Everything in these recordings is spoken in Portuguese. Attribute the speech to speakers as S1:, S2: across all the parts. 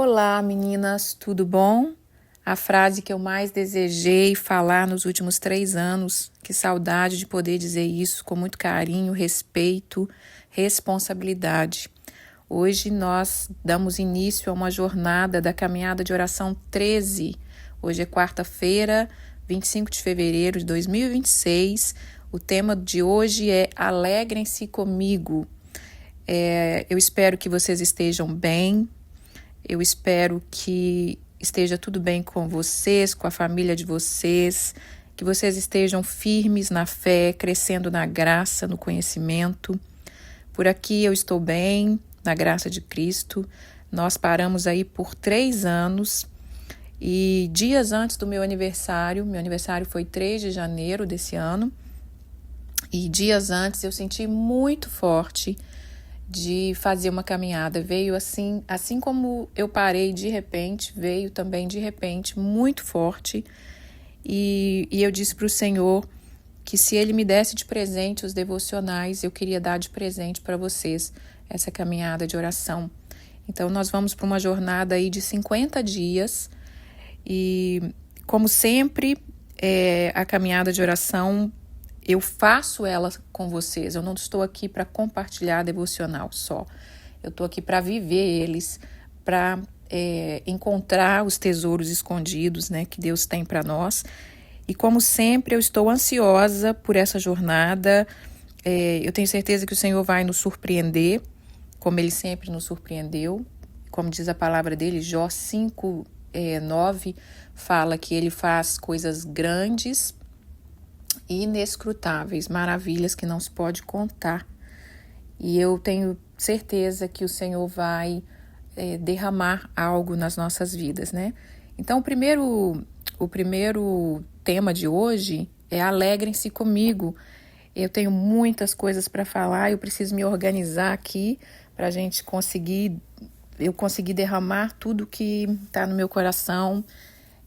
S1: Olá, meninas, tudo bom? A frase que eu mais desejei falar nos últimos 3 anos, que saudade de poder dizer isso com muito carinho, respeito, responsabilidade. Hoje nós damos início a uma jornada da Caminhada de Oração 13. Hoje é quarta-feira, 25 de fevereiro de 2026. O tema de hoje é Alegrem-se comigo. Eu espero que vocês estejam bem. Eu espero que esteja tudo bem com vocês, com a família de vocês, que vocês estejam firmes na fé, crescendo na graça, no conhecimento. Por aqui eu estou bem, na graça de Cristo. Nós paramos aí por 3 anos e dias antes do meu aniversário foi 3 de janeiro desse ano, e dias antes eu senti muito forte de fazer uma caminhada. Veio assim como eu parei de repente, veio também de repente muito forte, e eu disse para o Senhor que se Ele me desse de presente os devocionais, eu queria dar de presente para vocês essa caminhada de oração. Então nós vamos para uma jornada aí de 50 dias, e como sempre, a caminhada de oração eu faço ela com vocês. Eu não estou aqui para compartilhar devocional só. Eu estou aqui para viver eles, para encontrar os tesouros escondidos, né, que Deus tem para nós. E como sempre, eu estou ansiosa por essa jornada. Eu tenho certeza que o Senhor vai nos surpreender, como Ele sempre nos surpreendeu. Como diz a palavra dele, Jó 5:9, fala que Ele faz coisas grandes, inescrutáveis, maravilhas que não se pode contar. E eu tenho certeza que o Senhor vai derramar algo nas nossas vidas, né? Então, o primeiro tema de hoje é Alegrem-se comigo. Eu tenho muitas coisas para falar, eu preciso me organizar aqui para a gente eu conseguir derramar tudo que está no meu coração.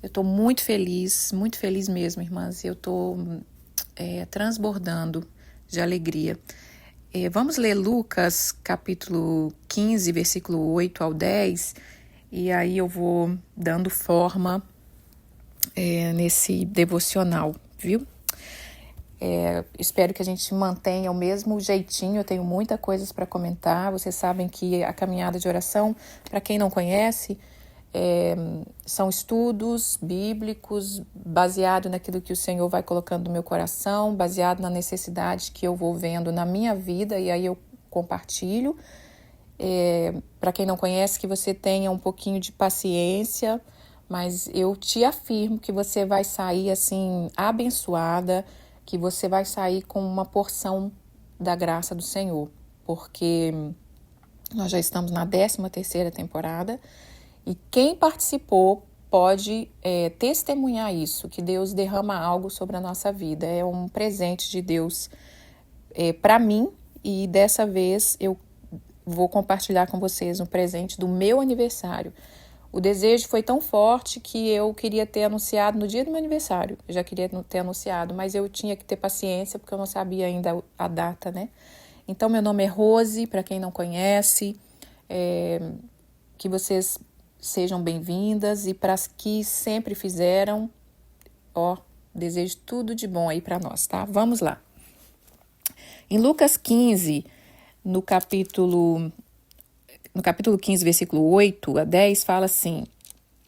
S1: Eu estou muito feliz mesmo, irmãs. Eu estou transbordando de alegria. Vamos ler Lucas, capítulo 15, versículo 8 ao 10, e aí eu vou dando forma nesse devocional, viu? Espero que a gente mantenha o mesmo jeitinho. Eu tenho muitas coisas para comentar. Vocês sabem que a caminhada de oração, para quem não conhece, são estudos bíblicos baseado naquilo que o Senhor vai colocando no meu coração, baseado na necessidade que eu vou vendo na minha vida, e aí eu compartilho. Para quem não conhece, que você tenha um pouquinho de paciência, mas eu te afirmo que você vai sair assim abençoada, que você vai sair com uma porção da graça do Senhor, porque nós já estamos na 13ª temporada. E quem participou pode testemunhar isso, que Deus derrama algo sobre a nossa vida. É um presente de Deus para mim, e dessa vez eu vou compartilhar com vocês um presente do meu aniversário. O desejo foi tão forte que eu queria ter anunciado no dia do meu aniversário. Eu já queria ter anunciado, mas eu tinha que ter paciência porque eu não sabia ainda a data, né? Então, meu nome é Rose, para quem não conhece, que vocês sejam bem-vindas, e para as que sempre fizeram, desejo tudo de bom aí para nós, tá? Vamos lá. Em Lucas 15, no capítulo 15, versículo 8 a 10, fala assim: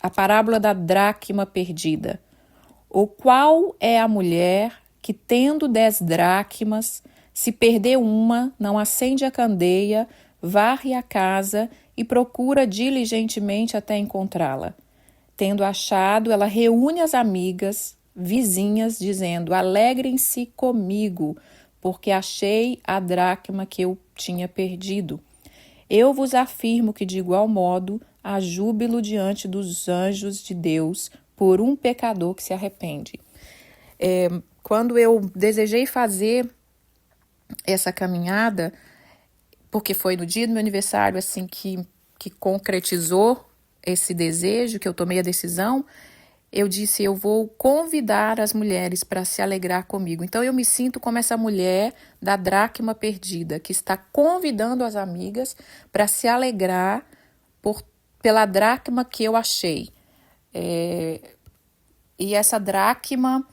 S1: a parábola da dracma perdida. Ou qual é a mulher que, tendo 10 dracmas, se perder uma, não acende a candeia, varre a casa e procura diligentemente até encontrá-la? Tendo achado, ela reúne as amigas, vizinhas, dizendo: alegrem-se comigo, porque achei a dracma que eu tinha perdido. Eu vos afirmo que, de igual modo, há júbilo diante dos anjos de Deus por um pecador que se arrepende. Quando eu desejei fazer essa caminhada, porque foi no dia do meu aniversário assim que concretizou esse desejo, que eu tomei a decisão, eu disse: eu vou convidar as mulheres para se alegrar comigo. Então eu me sinto como essa mulher da dracma perdida, que está convidando as amigas para se alegrar pela dracma que eu achei. E essa dracma,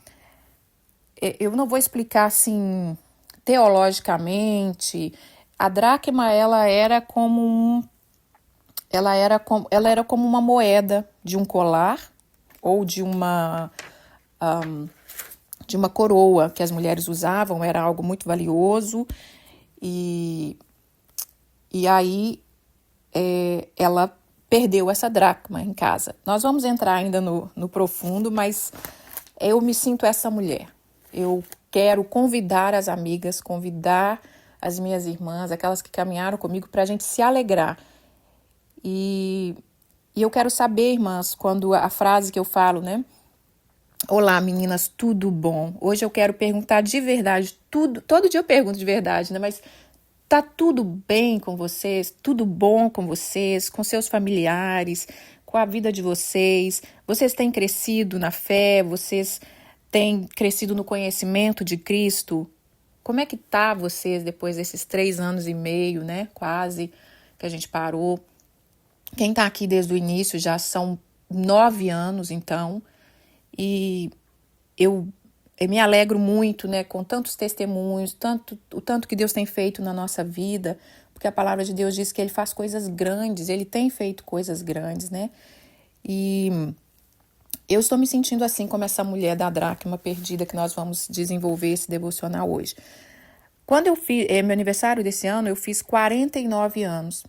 S1: eu não vou explicar assim teologicamente. A dracma, ela era como uma moeda de um colar ou de uma coroa que as mulheres usavam, era algo muito valioso. E aí ela perdeu essa dracma em casa. Nós vamos entrar ainda no profundo, mas eu me sinto essa mulher. Eu quero convidar as amigas, convidar as minhas irmãs, aquelas que caminharam comigo, para a gente se alegrar. E eu quero saber, irmãs, quando a frase que eu falo, né? Olá, meninas, tudo bom? Hoje eu quero perguntar de verdade, todo dia eu pergunto de verdade, né? Mas tá tudo bem com vocês? Tudo bom com vocês? Com seus familiares? Com a vida de vocês? Vocês têm crescido na fé? Vocês têm crescido no conhecimento de Cristo? Como é que tá vocês depois desses 3 anos e meio, né? Quase que a gente parou. Quem tá aqui desde o início já são 9 anos, então. E eu me alegro muito, né, com tantos testemunhos, o tanto que Deus tem feito na nossa vida, porque a palavra de Deus diz que Ele faz coisas grandes, Ele tem feito coisas grandes, né? E eu estou me sentindo assim como essa mulher da dracma perdida que nós vamos desenvolver esse devocional hoje. Quando eu fiz meu aniversário desse ano, eu fiz 49 anos.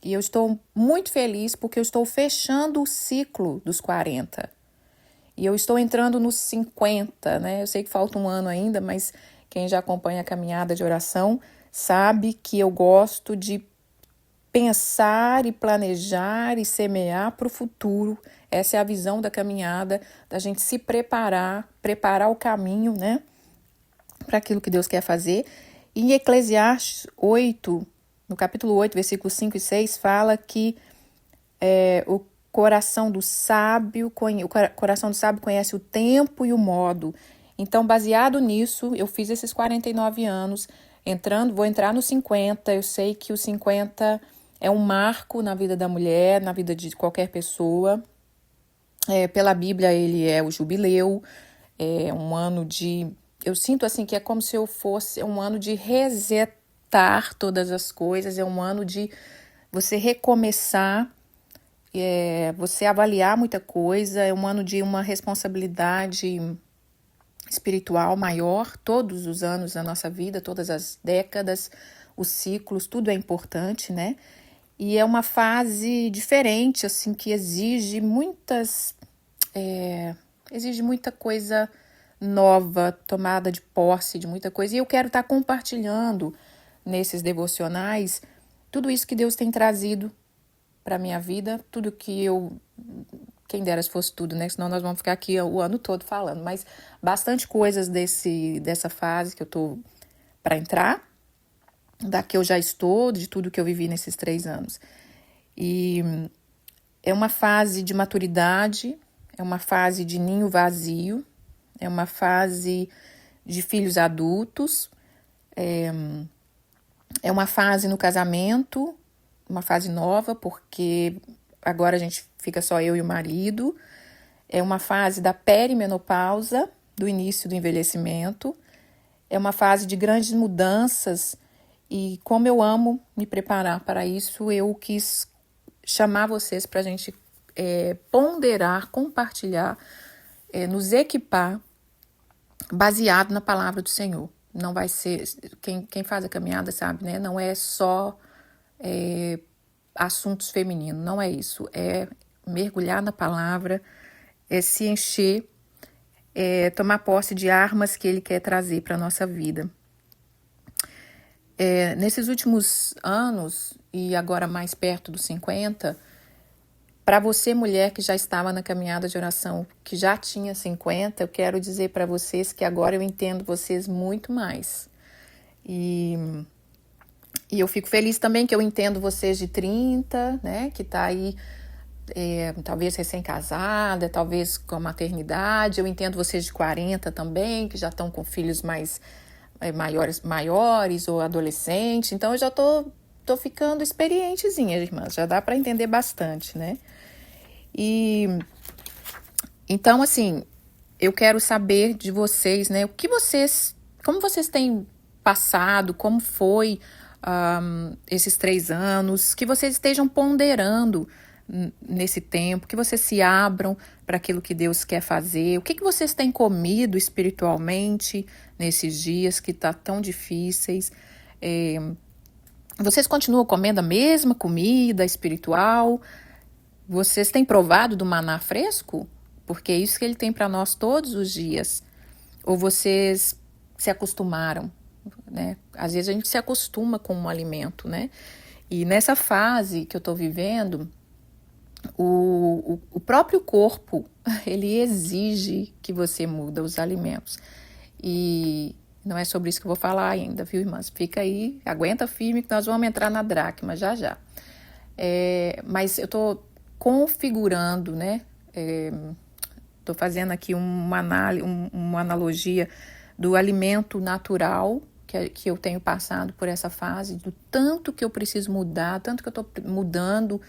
S1: E eu estou muito feliz porque eu estou fechando o ciclo dos 40. E eu estou entrando nos 50, né? Eu sei que falta um ano ainda, mas quem já acompanha a caminhada de oração sabe que eu gosto de pensar e planejar e semear para o futuro. Essa é a visão da caminhada, da gente se preparar o caminho, né? Para aquilo que Deus quer fazer. E em Eclesiastes 8, no capítulo 8, versículos 5 e 6, fala que o coração do sábio conhece o tempo e o modo. Então, baseado nisso, eu fiz esses 49 anos, vou entrar nos 50. Eu sei que os 50 é um marco na vida da mulher, na vida de qualquer pessoa. Pela Bíblia, ele é o jubileu, é um ano de... Eu sinto assim que é como se eu fosse um ano de resetar todas as coisas, é um ano de você recomeçar, você avaliar muita coisa, é um ano de uma responsabilidade espiritual maior. Todos os anos da nossa vida, todas as décadas, os ciclos, tudo é importante, né? E é uma fase diferente, assim, que exige muita coisa nova, tomada de posse de muita coisa. E eu quero estar compartilhando nesses devocionais tudo isso que Deus tem trazido para a minha vida, tudo que quem dera se fosse tudo, né? Senão nós vamos ficar aqui o ano todo falando, mas bastante coisas dessa fase que eu tô para entrar, da que eu já estou, de tudo que eu vivi nesses 3 anos. E é uma fase de maturidade, é uma fase de ninho vazio, é uma fase de filhos adultos, é uma fase no casamento, uma fase nova, porque agora a gente fica só eu e o marido. É uma fase da perimenopausa, do início do envelhecimento. É uma fase de grandes mudanças. E como eu amo me preparar para isso, eu quis chamar vocês para a gente ponderar, compartilhar, nos equipar, baseado na palavra do Senhor. Não vai ser... Quem faz a caminhada sabe, né? Não é só... assuntos femininos, não é isso, é mergulhar na palavra, é se encher, tomar posse de armas que Ele quer trazer para a nossa vida. Nesses últimos anos, e agora mais perto dos 50, para você, mulher que já estava na caminhada de oração, que já tinha 50, eu quero dizer para vocês que agora eu entendo vocês muito mais. E eu fico feliz também que eu entendo vocês de 30, né, que tá aí talvez recém-casada, talvez com a maternidade. Eu entendo vocês de 40 também, que já estão com filhos mais maiores ou adolescentes. Então eu já tô tô ficando experientezinha, irmãs, já dá para entender bastante, né? E então, assim, eu quero saber de vocês, né? Como vocês têm passado, como foi esses 3 anos, que vocês estejam ponderando nesse tempo, que vocês se abram para aquilo que Deus quer fazer. O que vocês têm comido espiritualmente nesses dias que tá tão difíceis? Vocês continuam comendo a mesma comida espiritual? Vocês têm provado do maná fresco? Porque é isso que ele tem para nós todos os dias. Ou vocês se acostumaram, né? Às vezes a gente se acostuma com um alimento, né? E nessa fase que eu estou vivendo, o próprio corpo, ele exige que você muda os alimentos. E não é sobre isso que eu vou falar ainda, viu, irmãs? Fica aí, aguenta firme que nós vamos entrar na dracma já já. Mas eu estou configurando, né? Estou fazendo aqui uma analogia do alimento natural que eu tenho passado por essa fase, do tanto que eu preciso mudar, tanto que eu estou mudando,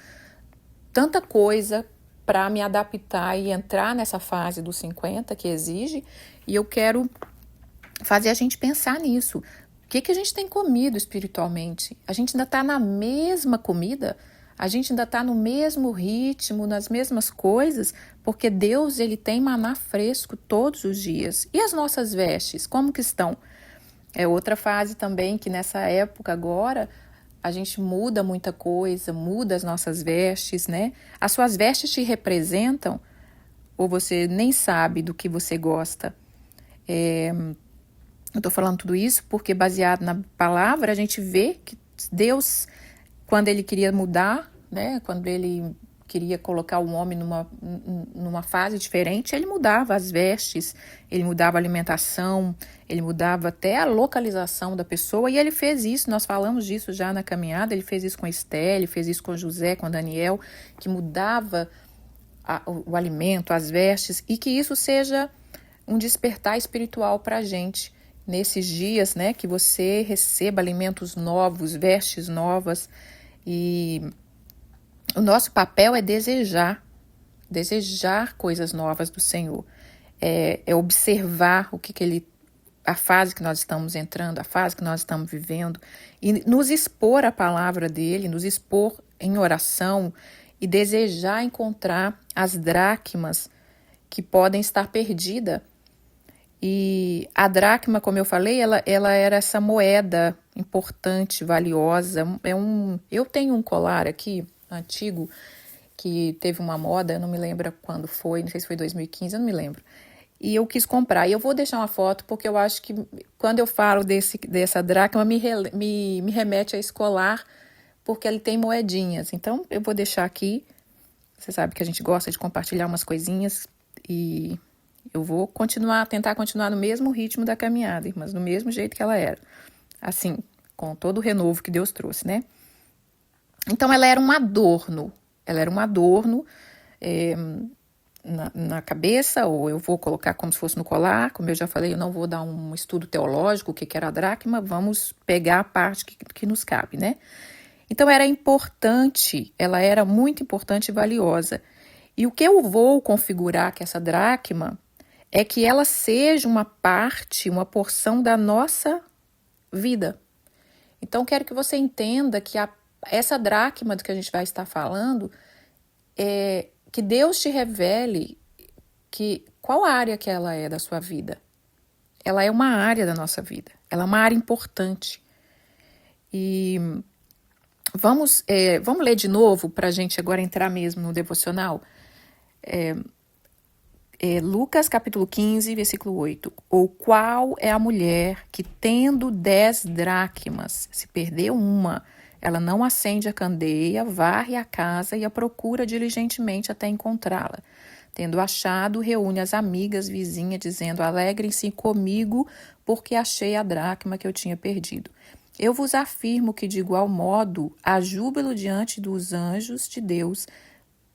S1: tanta coisa para me adaptar e entrar nessa fase dos 50 que exige, e eu quero fazer a gente pensar nisso. O que a gente tem comido espiritualmente? A gente ainda está na mesma comida? A gente ainda está no mesmo ritmo, nas mesmas coisas? Porque Deus, ele tem maná fresco todos os dias. E as nossas vestes, como que estão? É outra fase também que nessa época agora a gente muda muita coisa, muda as nossas vestes, né? As suas vestes te representam ou você nem sabe do que você gosta? Eu estou falando tudo isso porque baseado na palavra a gente vê que Deus, quando ele queria mudar, né? Quando ele queria colocar o homem numa fase diferente, ele mudava as vestes, ele mudava a alimentação, ele mudava até a localização da pessoa, e ele fez isso, nós falamos disso já na caminhada, ele fez isso com Esté, ele fez isso com José, com Daniel, que mudava o alimento, as vestes, e que isso seja um despertar espiritual para a gente, nesses dias, né, que você receba alimentos novos, vestes novas, e o nosso papel é desejar coisas novas do Senhor, é observar a fase que nós estamos entrando, a fase que nós estamos vivendo, e nos expor à palavra dele, nos expor em oração e desejar encontrar as dracmas que podem estar perdidas. E a dracma, como eu falei, ela era essa moeda importante, valiosa. Eu tenho um colar aqui, antigo, que teve uma moda, eu não me lembro quando foi, não sei se foi 2015, eu não me lembro. E eu quis comprar, e eu vou deixar uma foto, porque eu acho que quando eu falo dessa dracma, me remete a esse colar, porque ele tem moedinhas. Então, eu vou deixar aqui, você sabe que a gente gosta de compartilhar umas coisinhas, e eu vou tentar continuar no mesmo ritmo da caminhada, irmãs, do mesmo jeito que ela era. Assim, com todo o renovo que Deus trouxe, né? Então, ela era um adorno na cabeça, ou eu vou colocar como se fosse no colar. Como eu já falei, eu não vou dar um estudo teológico, o que era a dracma, vamos pegar a parte que nos cabe, né? Então, ela era muito importante e valiosa. E o que eu vou configurar com essa dracma é que ela seja uma porção da nossa vida. Então, quero que você entenda que essa dracma do que a gente vai estar falando, que Deus te revele qual área que ela é da sua vida. Ela é uma área da nossa vida. Ela é uma área importante. E vamos ler de novo para a gente agora entrar mesmo no devocional. Lucas capítulo 15, versículo 8. Ou qual é a mulher que, tendo 10 dracmas, se perdeu uma, ela não acende a candeia, varre a casa e a procura diligentemente até encontrá-la. Tendo achado, reúne as amigas, vizinhas, dizendo: alegrem-se comigo, porque achei a dracma que eu tinha perdido. Eu vos afirmo que, de igual modo, há júbilo diante dos anjos de Deus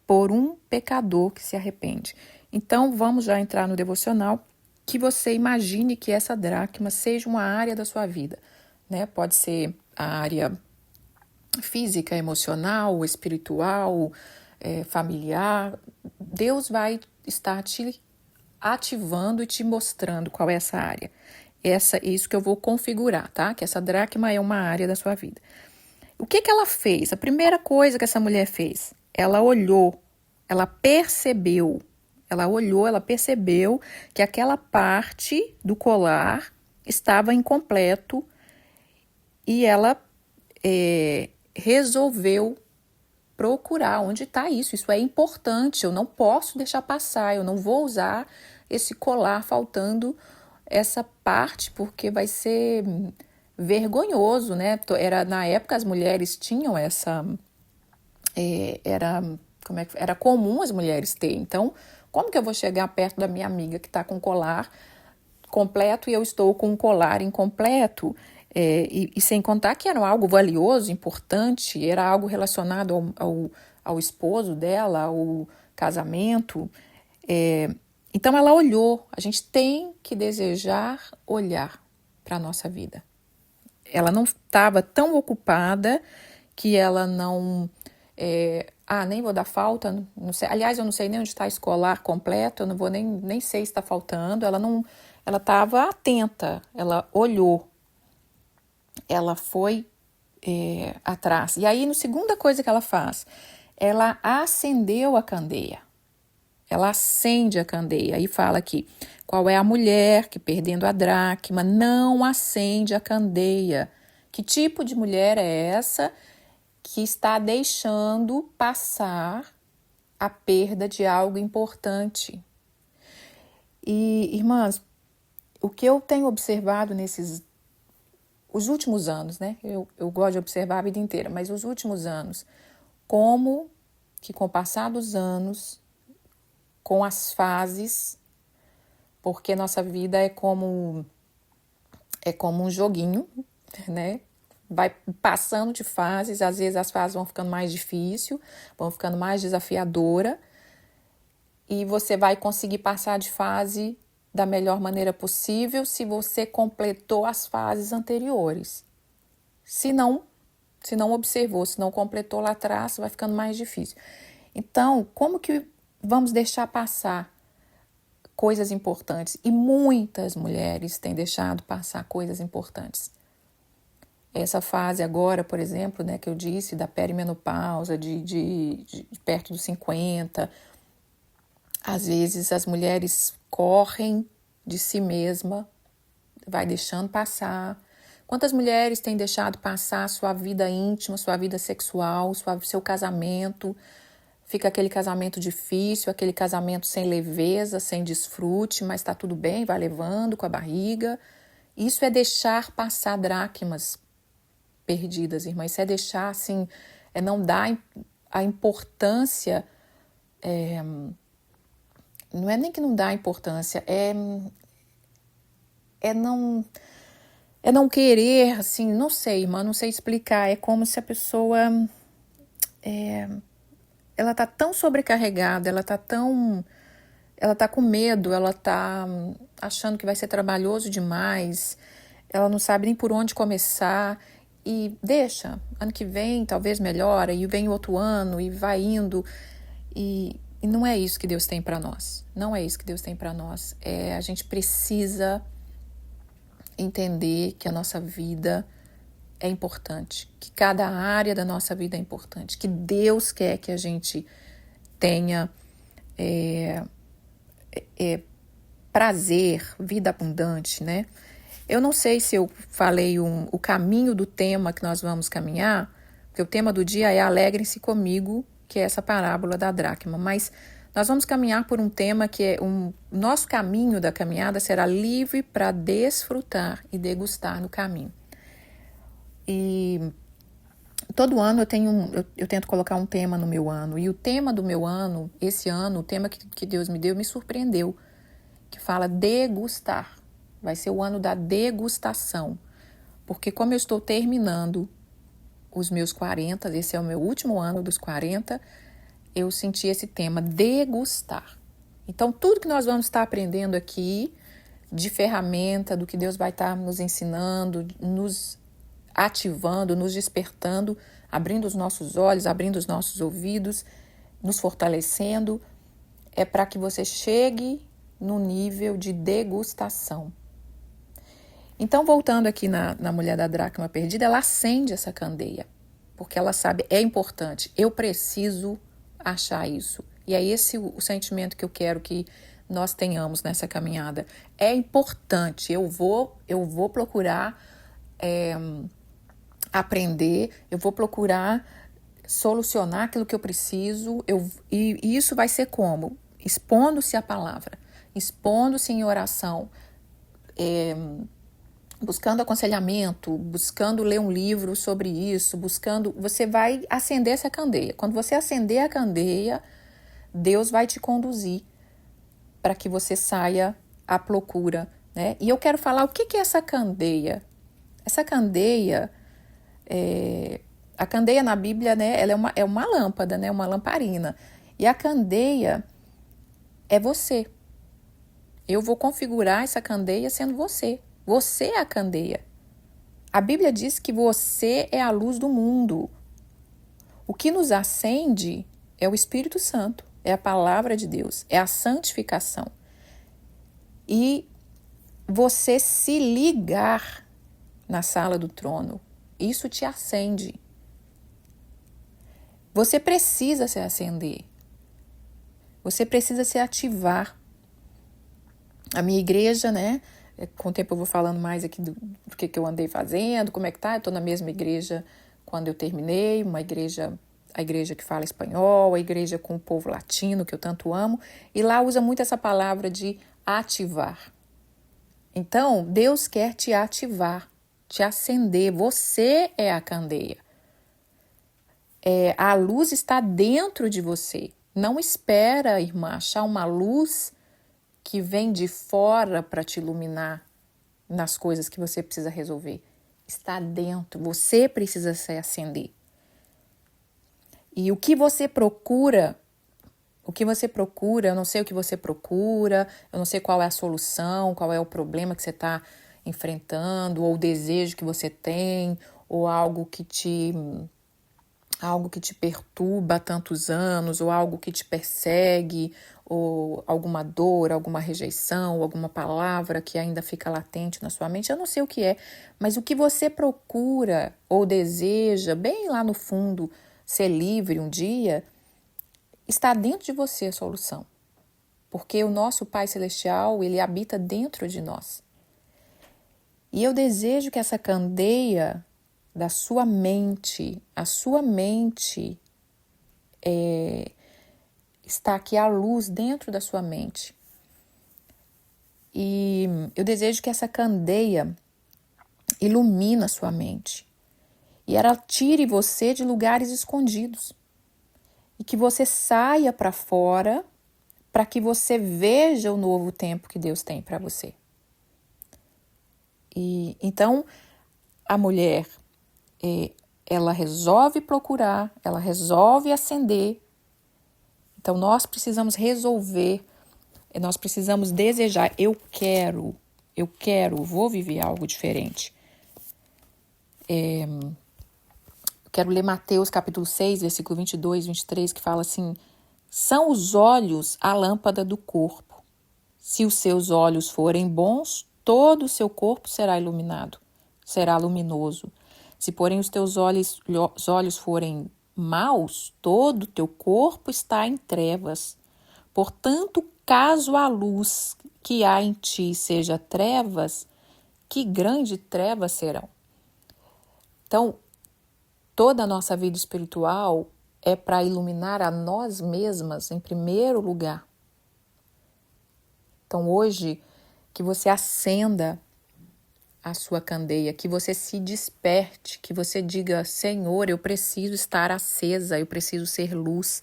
S1: por um pecador que se arrepende. Então, vamos já entrar no devocional, que você imagine que essa dracma seja uma área da sua vida, né? Pode ser a área física, emocional, espiritual, familiar, Deus vai estar te ativando e te mostrando qual é essa área. Isso que eu vou configurar, tá? Que essa dracma é uma área da sua vida. O que ela fez? A primeira coisa que essa mulher fez, ela olhou, ela percebeu, ela percebeu que aquela parte do colar estava incompleto e ela resolveu procurar onde está isso. Isso é importante, eu não posso deixar passar, eu não vou usar esse colar faltando essa parte, porque vai ser vergonhoso, né? Na época as mulheres tinham essa... era comum as mulheres ter. Então, como que eu vou chegar perto da minha amiga que está com colar completo e eu estou com um colar incompleto? E sem contar que era algo valioso, importante, era algo relacionado ao esposo dela, ao casamento. Então ela olhou. A gente tem que desejar olhar para a nossa vida. Ela não estava tão ocupada que ela não... nem vou dar falta, não sei. Aliás, eu não sei nem onde está escolar completo, eu não vou nem sei se está faltando. Ela estava atenta, ela olhou, ela foi atrás. E aí, a segunda coisa que ela faz, ela acendeu a candeia. Ela acende a candeia e fala aqui, qual é a mulher que, perdendo a dracma, não acende a candeia? Que tipo de mulher é essa que está deixando passar a perda de algo importante? E, irmãs, o que eu tenho observado os últimos anos, né? Eu gosto de observar a vida inteira, mas os últimos anos, como que com o passar dos anos, com as fases, porque nossa vida é como um joguinho, né? Vai passando de fases, às vezes as fases vão ficando mais difíceis, vão ficando mais desafiadora, e você vai conseguir passar de fase da melhor maneira possível se você completou as fases anteriores. Se não observou, se não completou lá atrás, vai ficando mais difícil. Então, como que vamos deixar passar coisas importantes? E muitas mulheres têm deixado passar coisas importantes. Essa fase agora, por exemplo, né, que eu disse, da perimenopausa, de perto dos 50, às vezes as mulheres correm de si mesma, vai deixando passar. Quantas mulheres têm deixado passar sua vida íntima, sua vida sexual, seu casamento? Fica aquele casamento difícil, aquele casamento sem leveza, sem desfrute, mas está tudo bem, vai levando com a barriga. Isso é deixar passar dracmas perdidas, irmã. Isso é deixar, assim, não dar a importância... não é nem que não dá importância, não querer, assim, não sei, irmã, não sei explicar. É como se a pessoa, ela tá tão sobrecarregada, ela tá com medo, ela tá achando que vai ser trabalhoso demais, ela não sabe nem por onde começar, e deixa, ano que vem talvez melhora, e vem outro ano, e vai indo, e não é isso que Deus tem para nós. Não é isso que Deus tem para nós. A gente precisa entender que a nossa vida é importante, que cada área da nossa vida é importante, que Deus quer que a gente tenha prazer, vida abundante, né? Eu não sei se eu falei o caminho do tema que nós vamos caminhar, porque o tema do dia é Alegrem-se comigo, que é essa parábola da dracma, mas nós vamos caminhar por um tema que é nosso caminho da caminhada será livre para desfrutar e degustar no caminho. E todo ano eu tento colocar um tema no meu ano, e o tema do meu ano, esse ano, o tema que Deus me deu, me surpreendeu, que fala degustar. Vai ser o ano da degustação, porque como eu estou terminando os meus 40, esse é o meu último ano dos 40, eu senti esse tema, degustar. Então, tudo que nós vamos estar aprendendo aqui, de ferramenta, do que Deus vai estar nos ensinando, nos ativando, nos despertando, abrindo os nossos olhos, abrindo os nossos ouvidos, nos fortalecendo, é para que você chegue no nível de degustação. Então, voltando aqui na mulher da dracma perdida, ela acende essa candeia, porque ela sabe, é importante, eu preciso achar isso. E é esse o sentimento que eu quero que nós tenhamos nessa caminhada. É importante, eu vou procurar aprender, eu vou procurar solucionar aquilo que eu preciso, e isso vai ser como? Expondo-se à palavra, expondo-se em oração, buscando aconselhamento, buscando ler um livro sobre isso, você vai acender essa candeia. Quando você acender a candeia, Deus vai te conduzir para que você saia à procura, né? E eu quero falar o que é essa candeia. Essa candeia, a candeia na Bíblia, né, ela é uma lâmpada, né, uma lamparina. E a candeia é você. Eu vou configurar essa candeia sendo você. Você é a candeia. A Bíblia diz que você é a luz do mundo. O que nos acende é o Espírito Santo, é a palavra de Deus, é a santificação. E você se ligar na sala do trono, isso te acende. Você precisa se acender. Você precisa se ativar. A minha igreja, né? Com o tempo eu vou falando mais aqui do que eu andei fazendo, como é que tá. Eu estou na mesma igreja quando eu terminei, a igreja que fala espanhol, a igreja com o povo latino, que eu tanto amo. E lá usa muito essa palavra de ativar. Então, Deus quer te ativar, te acender. Você é a candeia. A luz está dentro de você. Não espera, irmã, achar uma luz que vem de fora para te iluminar nas coisas que você precisa resolver. Está dentro, você precisa se acender. E o que você procura, eu não sei o que você procura, eu não sei qual é a solução, qual é o problema que você está enfrentando, ou o desejo que você tem, ou algo que te perturba há tantos anos, ou algo que te persegue, ou alguma dor, alguma rejeição, alguma palavra que ainda fica latente na sua mente. Eu não sei o que é, mas o que você procura ou deseja, bem lá no fundo, ser livre um dia, está dentro de você a solução. Porque o nosso Pai Celestial, ele habita dentro de nós. E eu desejo que essa candeia da sua mente, a sua mente está aqui a luz dentro da sua mente. E eu desejo que essa candeia ilumine a sua mente. E ela tire você de lugares escondidos. E que você saia para fora para que você veja o novo tempo que Deus tem para você. E então, a mulher, ela resolve procurar, ela resolve acender. Então, nós precisamos resolver, nós precisamos desejar. Eu vou viver algo diferente. Quero ler Mateus capítulo 6, versículo 22, 23, que fala assim: são os olhos a lâmpada do corpo. Se os seus olhos forem bons, todo o seu corpo será iluminado, será luminoso. Se, porém, os teus olhos forem maus, todo o teu corpo está em trevas. Portanto, caso a luz que há em ti seja trevas, que grande trevas serão. Então, toda a nossa vida espiritual é para iluminar a nós mesmas em primeiro lugar. Então, hoje, que você acenda a sua candeia, que você se desperte, que você diga: Senhor, eu preciso estar acesa, eu preciso ser luz.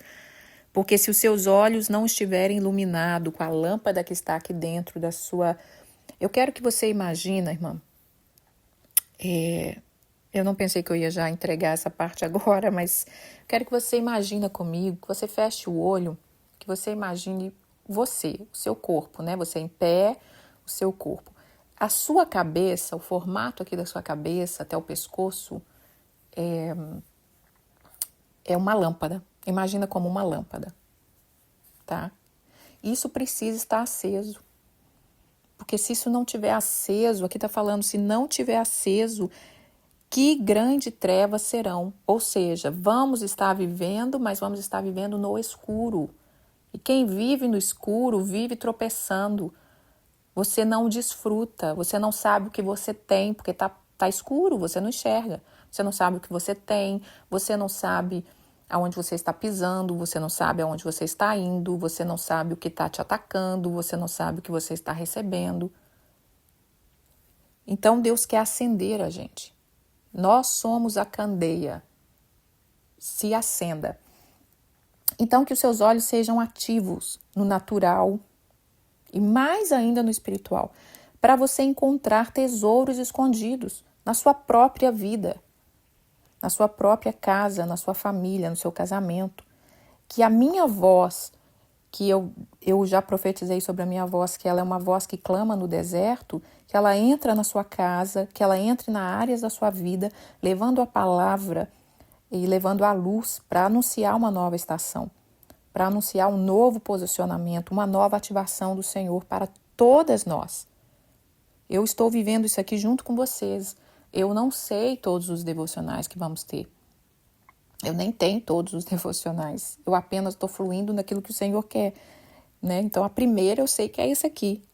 S1: Porque se os seus olhos não estiverem iluminados com a lâmpada que está aqui dentro da sua... Eu quero que você imagine, irmã, eu não pensei que eu ia já entregar essa parte agora, mas quero que você imagine comigo, que você feche o olho, que você imagine você, o seu corpo, né? Você em pé, o seu corpo. A sua cabeça, o formato aqui da sua cabeça até o pescoço, é uma lâmpada. Imagina como uma lâmpada, tá? Isso precisa estar aceso. Porque se isso não tiver aceso, aqui está falando, se não tiver aceso, que grande trevas serão. Ou seja, vamos estar vivendo, mas vamos estar vivendo no escuro. E quem vive no escuro vive tropeçando. Você não desfruta, você não sabe o que você tem, porque tá escuro, você não enxerga. Você não sabe o que você tem, você não sabe aonde você está pisando, você não sabe aonde você está indo, você não sabe o que está te atacando, você não sabe o que você está recebendo. Então Deus quer acender a gente. Nós somos a candeia. Se acenda. Então que os seus olhos sejam ativos no natural e mais ainda no espiritual, para você encontrar tesouros escondidos na sua própria vida, na sua própria casa, na sua família, no seu casamento. Que a minha voz, que eu já profetizei sobre a minha voz, que ela é uma voz que clama no deserto, que ela entra na sua casa, que ela entre nas áreas da sua vida, levando a palavra e levando a luz para anunciar uma nova estação, para anunciar um novo posicionamento, uma nova ativação do Senhor para todas nós. Eu estou vivendo isso aqui junto com vocês. Eu não sei todos os devocionais que vamos ter. Eu nem tenho todos os devocionais. Eu apenas estou fluindo naquilo que o Senhor quer, né? Então, a primeira eu sei que é esse aqui,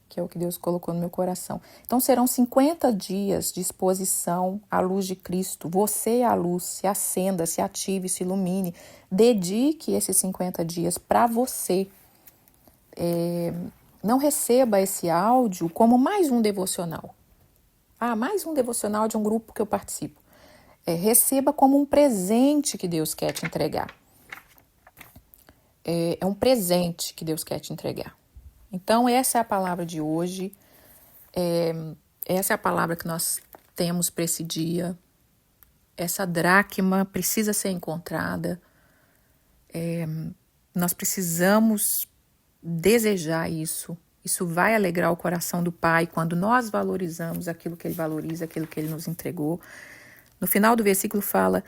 S1: que é o que Deus colocou no meu coração. Então, serão 50 dias de exposição à luz de Cristo. Você é a luz, se acenda, se ative, se ilumine. Dedique esses 50 dias para você. Não receba esse áudio como mais um devocional. Mais um devocional de um grupo que eu participo. Receba como um presente que Deus quer te entregar. É um presente que Deus quer te entregar. Então, essa é a palavra de hoje. Essa é a palavra que nós temos para esse dia. Essa dracma precisa ser encontrada. Nós precisamos desejar isso. Isso vai alegrar o coração do Pai quando nós valorizamos aquilo que Ele valoriza, aquilo que Ele nos entregou. No final do versículo fala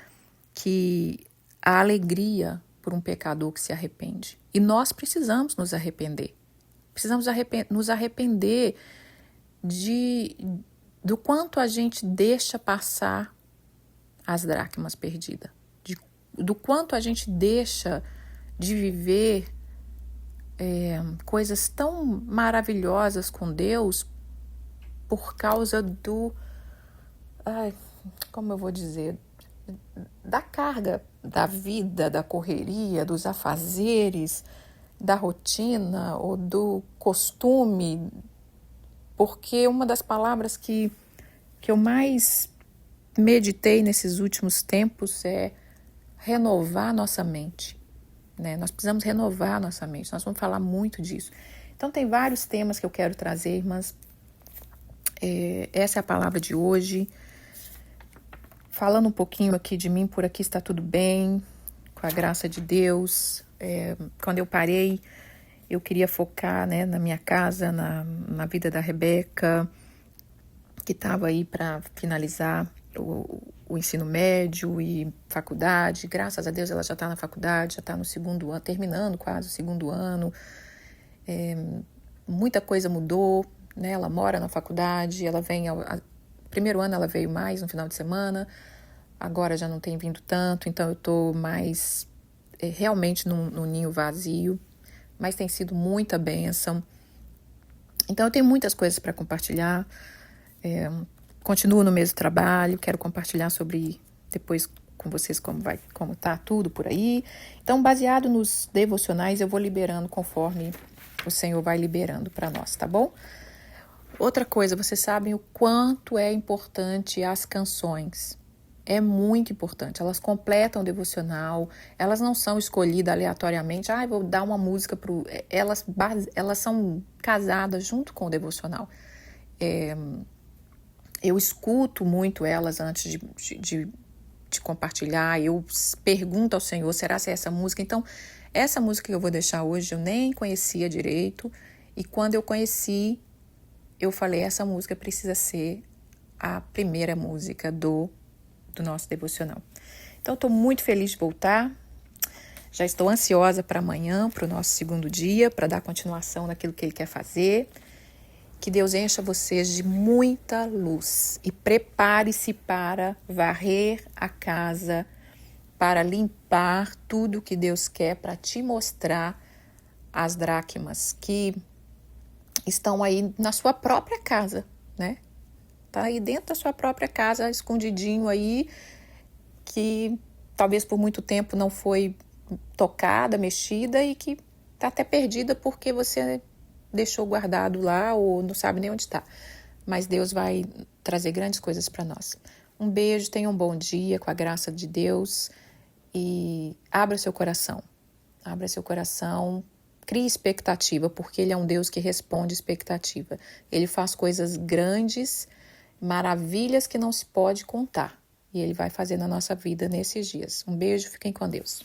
S1: que a alegria por um pecador que se arrepende. E nós precisamos nos arrepender. Precisamos nos arrepender do quanto a gente deixa passar as dracmas perdidas. Do quanto a gente deixa de viver coisas tão maravilhosas com Deus por causa como eu vou dizer, da carga da vida, da correria, dos afazeres, da rotina ou do costume, porque uma das palavras que eu mais meditei nesses últimos tempos é renovar nossa mente, né? Nós precisamos renovar nossa mente, nós vamos falar muito disso. Então tem vários temas que eu quero trazer, mas essa é a palavra de hoje. Falando um pouquinho aqui de mim, por aqui está tudo bem, com a graça de Deus. Quando eu parei, eu queria focar, né, na minha casa, na vida da Rebeca, que estava aí para finalizar o ensino médio e faculdade. Graças a Deus ela já está na faculdade, já está no segundo ano, terminando quase o segundo ano. Muita coisa mudou, né? Ela mora na faculdade, ela vem primeiro ano ela veio mais no final de semana, agora já não tem vindo tanto, então eu estou mais realmente num ninho vazio, mas tem sido muita bênção. Então eu tenho muitas coisas para compartilhar, continuo no mesmo trabalho, quero compartilhar sobre depois com vocês como tá tudo por aí. Então, baseado nos devocionais, eu vou liberando conforme o Senhor vai liberando para nós, tá bom? Outra coisa, vocês sabem o quanto é importante as canções. É muito importante. Elas completam o devocional, elas não são escolhidas aleatoriamente. Vou dar uma música para elas são casadas junto com o devocional. Eu escuto muito elas antes de compartilhar. Eu pergunto ao Senhor, será que é essa música? Então, essa música que eu vou deixar hoje, eu nem conhecia direito. E quando eu conheci, eu falei, essa música precisa ser a primeira música do nosso devocional. Então, estou muito feliz de voltar. Já estou ansiosa para amanhã, para o nosso segundo dia, para dar continuação naquilo que Ele quer fazer. Que Deus encha vocês de muita luz e prepare-se para varrer a casa, para limpar tudo que Deus quer, para te mostrar as dracmas que estão aí na sua própria casa, né? Tá aí dentro da sua própria casa, escondidinho aí, que talvez por muito tempo não foi tocada, mexida e que tá até perdida porque você deixou guardado lá ou não sabe nem onde está. Mas Deus vai trazer grandes coisas para nós. Um beijo, tenha um bom dia com a graça de Deus e abra seu coração. Abra seu coração, crie expectativa, porque Ele é um Deus que responde expectativa. Ele faz coisas grandes, maravilhas que não se pode contar. E Ele vai fazer na nossa vida nesses dias. Um beijo, fiquem com Deus.